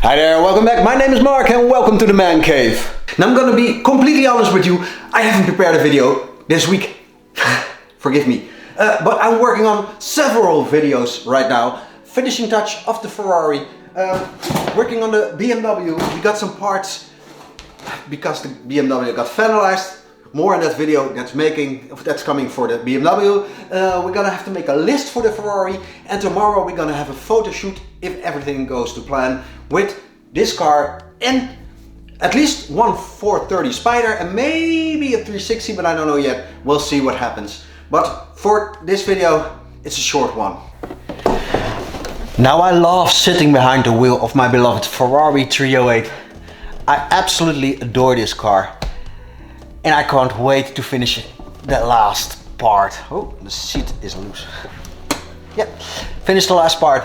Hi there, welcome back. My name is Mark and welcome to the Man Cave. Now I'm gonna be completely honest with you. I haven't prepared a video this week. Forgive me. But I'm working on several videos right now. Finishing touch of the Ferrari. Working on the BMW. We got some parts because the BMW got finalized. More in that video that's coming for the BMW. We're gonna have to make a list for the Ferrari, and tomorrow we're gonna have a photo shoot if everything goes to plan with this car and at least one 430 Spider and maybe a 360, but I don't know yet. We'll see what happens. But for this video, it's a short one. Now I love sitting behind the wheel of my beloved Ferrari 308. I absolutely adore this car. And I can't wait to finish the last part. Oh, the seat is loose. Yeah, finish the last part.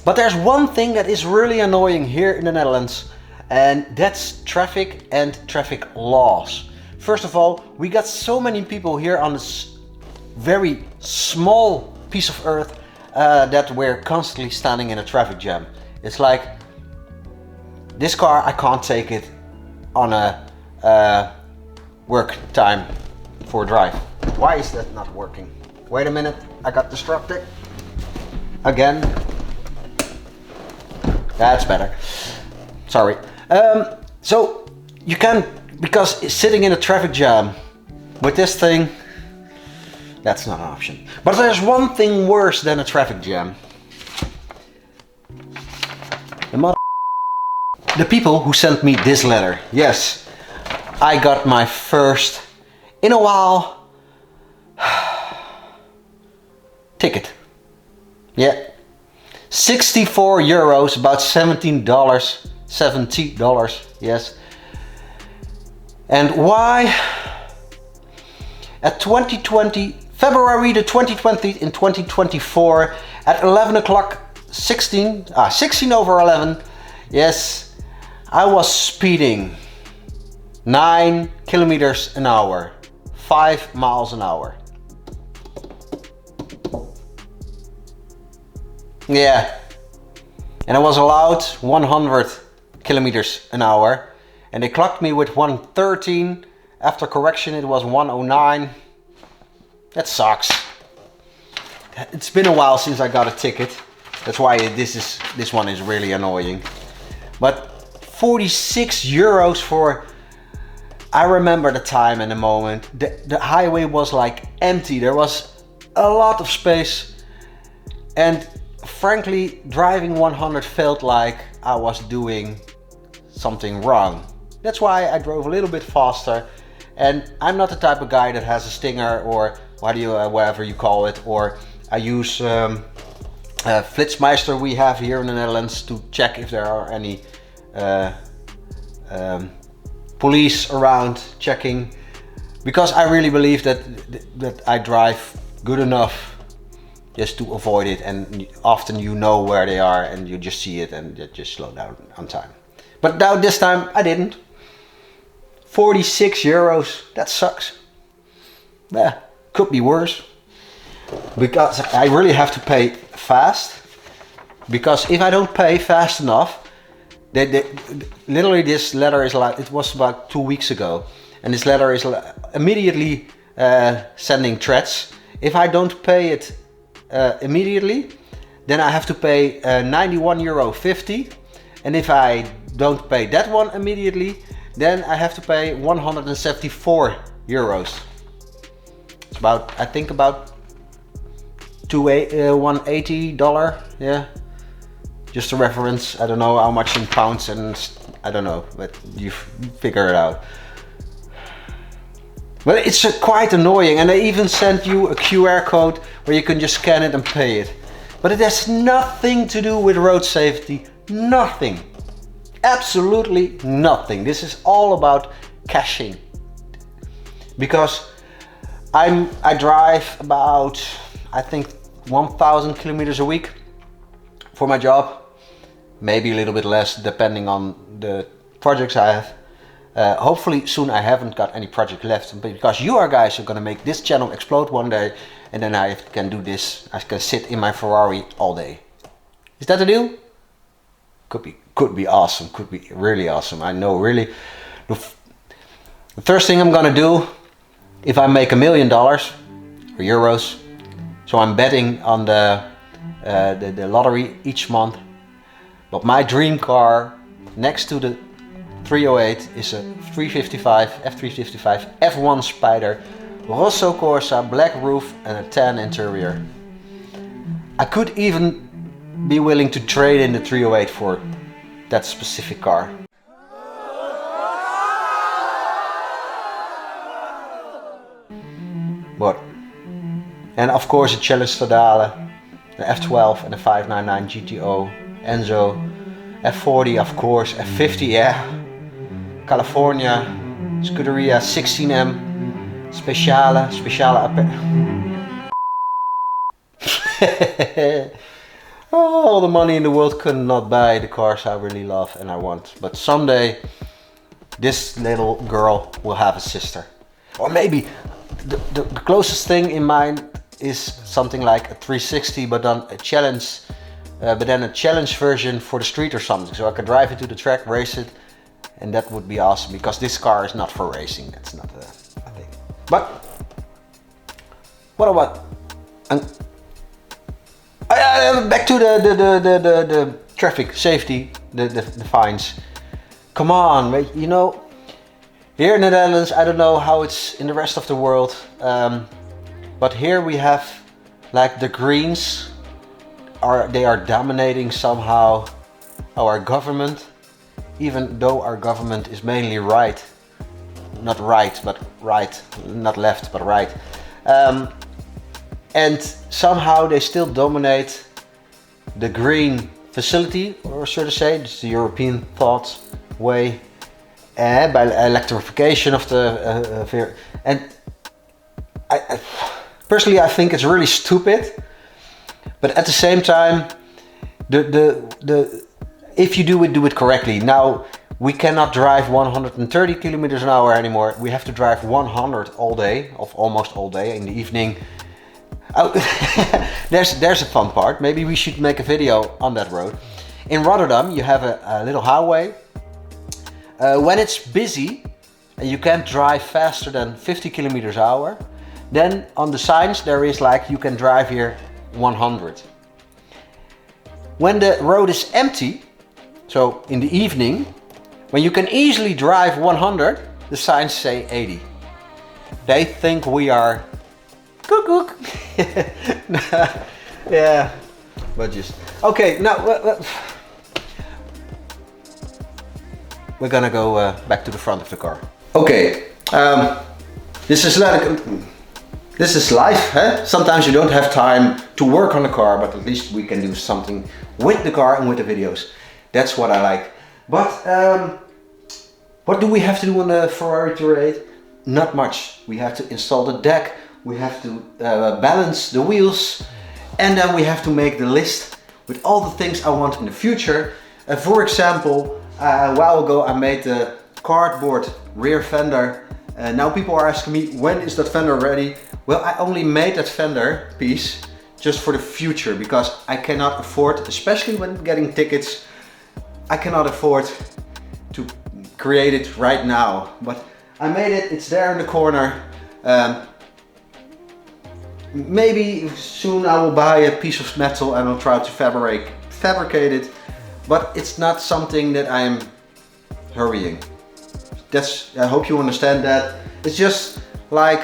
But there's one thing that is really annoying here in the Netherlands, and that's traffic and traffic laws. First of all, we got so many people here on this very small piece of earth that we're constantly standing in a traffic jam. It's like, this car, I can't take it on a work time for a drive. Why is that not working? Wait a minute, I got distracted again. That's better. Sorry. So you can, because sitting in a traffic jam with this thing, that's not an option. But there's one thing worse than a traffic jam. The people who sent me this letter. Yes, I got my first, in a while, ticket. Yeah, 64 euros, about $17, $70, yes. And why? At 2020, February the 2020 in 2024, at 11 o'clock, 16 over 11, yes, I was speeding 9 kilometers an hour, 5 miles an hour. Yeah, and I was allowed 100 kilometers an hour, and they clocked me with 113. After correction, it was 109. That sucks. It's been a while since I got a ticket. That's why this one is really annoying. But 46 euros for, I remember the time and the moment. The highway was like empty. There was a lot of space. And frankly, driving 100 felt like I was doing something wrong. That's why I drove a little bit faster. And I'm not the type of guy that has a stinger or whatever you call it. Or I use Flitsmeister we have here in the Netherlands to check if there are any police around checking, because I really believe that I drive good enough just to avoid it, and often you know where they are and you just see it and just slow down on time. But now this time I didn't. 46 euros, that sucks. Yeah, could be worse, because I really have to pay fast, because if I don't pay fast enough, literally this letter is like, it was about 2 weeks ago, and this letter is immediately sending threats. If I don't pay it immediately, then I have to pay €91.50, and if I don't pay that one immediately, then I have to pay 174 euros. It's about, I think about $180, yeah. Just a reference, I don't know how much in pounds, and I don't know, but you figure it out. But it's quite annoying, and they even sent you a QR code where you can just scan it and pay it. But it has nothing to do with road safety, nothing. Absolutely nothing. This is all about cashing. Because I drive about, I think, 1,000 kilometers a week for my job. Maybe a little bit less depending on the projects I have. Hopefully soon I haven't got any project left, because you guys are gonna make this channel explode one day, and then I can do this. I can sit in my Ferrari all day. Is that the deal? could be awesome, could be really awesome. I know really. The first thing I'm gonna do, if I make $1 million or euros, so I'm betting on the lottery each month. But my dream car next to the 308 is a 355 F355 F1 Spider, Rosso Corsa, black roof and a tan interior. I could even be willing to trade in the 308 for that specific car. But, and of course a Challenge Stradale, the F12 and the 599 GTO, Enzo, F40 of course, F50 yeah, California, Scuderia 16M, Speciale. All the money in the world could not buy the cars I really love and I want. But someday this little girl will have a sister. Or maybe the closest thing in mind is something like a 360 but then a challenge version for the street or something. So I could drive it to the track, race it, and that would be awesome because this car is not for racing. That's not a thing. But what about back to the traffic safety, the fines. Come on, mate, you know, here in the Netherlands, I don't know how it's in the rest of the world, but here we have like the Greens they are dominating somehow our government, even though our government is mainly right, not left, but right. And somehow they still dominate the green facility, or so to say, it's the European thought way, by electrification of the and I personally I think it's really stupid, but at the same time, if you do it correctly. Now we cannot drive 130 kilometers an hour anymore. We have to drive 100 all day, almost all day. In the evening. Oh, there's a fun part. Maybe we should make a video on that road. In Rotterdam, you have a little highway. When it's busy and you can't drive faster than 50 kilometers an hour, then on the signs there is like you can drive here 100. When the road is empty, so in the evening, when you can easily drive 100, the signs say 80. They think we are Kook. Yeah, but just okay. Now we're gonna go back to the front of the car. Okay, this is life. Huh? Sometimes you don't have time to work on the car, but at least we can do something with the car and with the videos. That's what I like. But what do we have to do on the Ferrari 308? Not much. We have to install the deck. We have to balance the wheels, and then we have to make the list with all the things I want in the future. For example, a while ago I made the cardboard rear fender. Now people are asking me, when is that fender ready? Well, I only made that fender piece just for the future because I cannot afford, especially when getting tickets, I cannot afford to create it right now. But I made it, it's there in the corner. Maybe soon I will buy a piece of metal and I'll try to fabricate it, but it's not something that I'm hurrying. I hope you understand that. It's just like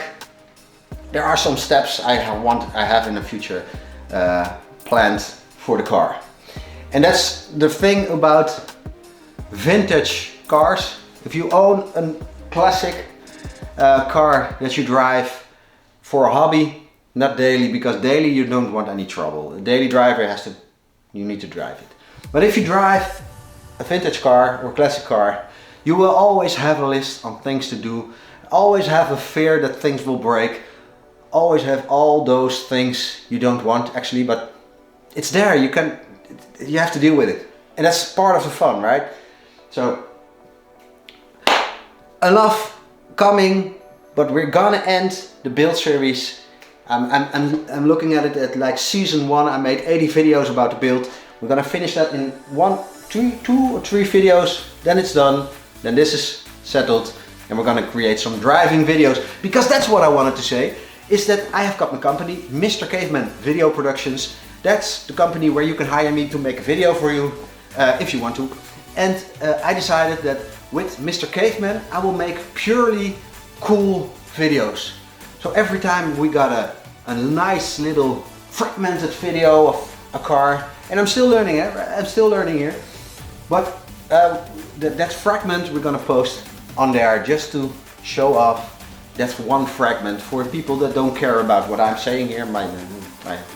there are some steps I have in the future planned for the car. And that's the thing about vintage cars. If you own a classic car that you drive for a hobby, not daily, because daily you don't want any trouble. A daily driver you need to drive it. But if you drive a vintage car or classic car, you will always have a list on things to do, always have a fear that things will break, always have all those things you don't want actually, but it's there, you have to deal with it. And that's part of the fun, right? So, enough coming, but we're gonna end the build series. I'm looking at it at like season 1. I made 80 videos about the build. We're gonna finish that in one two or three videos, then it's done, then this is settled, and we're gonna create some driving videos, because that's what I wanted to say, is that I have got my company, Mr. Caveman Video Productions. That's the company where you can hire me to make a video for you, if you want to. And I decided that with Mr. Caveman, I will make purely cool videos. So every time we got a nice little fragmented video of a car, and I'm still learning it, I'm still learning here, but that fragment we're gonna post on there just to show off. That's one fragment for people that don't care about what I'm saying here, my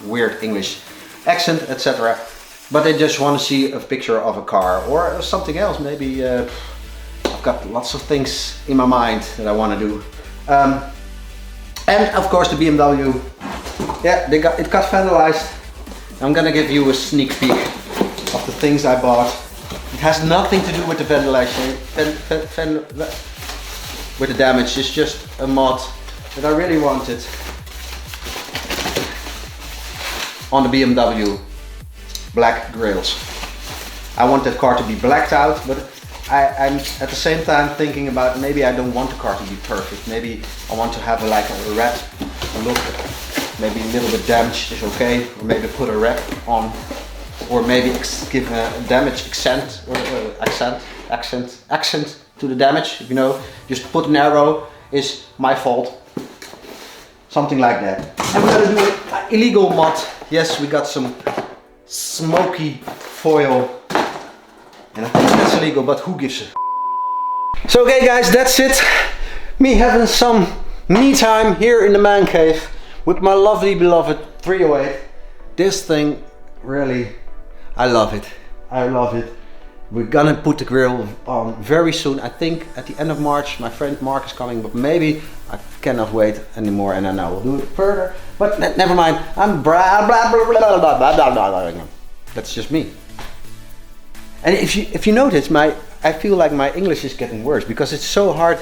weird English accent, etc. But they just want to see a picture of a car or something else. Maybe I've got lots of things in my mind that I want to do. And of course the BMW, yeah, it got vandalized. I'm gonna give you a sneak peek of the things I bought. It has nothing to do with the vandalization, with the damage. It's just a mod that I really wanted on the BMW black grills. I want that car to be blacked out, but I'm at the same time thinking about maybe I don't want the car to be perfect. Maybe I want to have like a red look. Maybe a little bit damage is okay, or maybe put a wrap on, or maybe give a damage accent or accent to the damage. You know, just put an arrow is my fault. Something like that. And we're gonna do an illegal mod. Yes, we got some smoky foil, and I think that's illegal, but who gives a? So okay guys, that's it. Me having some me time here in the man cave with my lovely beloved 308. This thing, really, I love it. I love it. We're gonna put the grill on very soon. I think at the end of March. My friend Mark is coming, but maybe I cannot wait anymore, and then I will do it further. But never mind. I'm blah blah blah blah blah blah blah. That's just me. And if you notice, I feel like my English is getting worse because it's so hard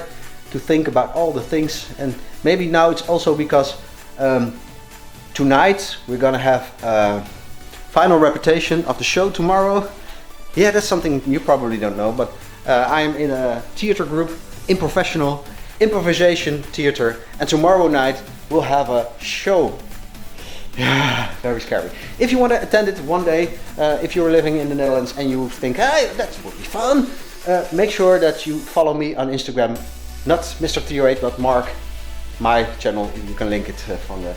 to think about all the things. And maybe now it's also because tonight we're gonna have a final repetition of the show tomorrow. Yeah, that's something you probably don't know, but I'm in a theater group, improvisation theater, and tomorrow night we'll have a show. Yeah, very scary. If you want to attend it one day, if you're living in the Netherlands and you think, hey, that would be fun, make sure that you follow me on Instagram, not Mr. 308, but Mark, my channel. You can link it from there.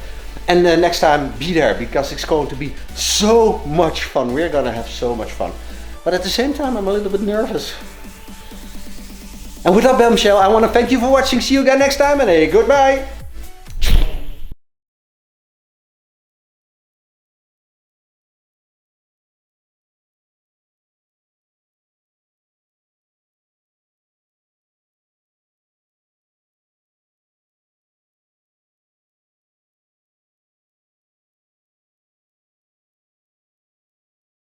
And next time, be there, because it's going to be so much fun. We're gonna have so much fun. But at the same time, I'm a little bit nervous. And with that bombshell, I want to thank you for watching. See you again next time, and goodbye.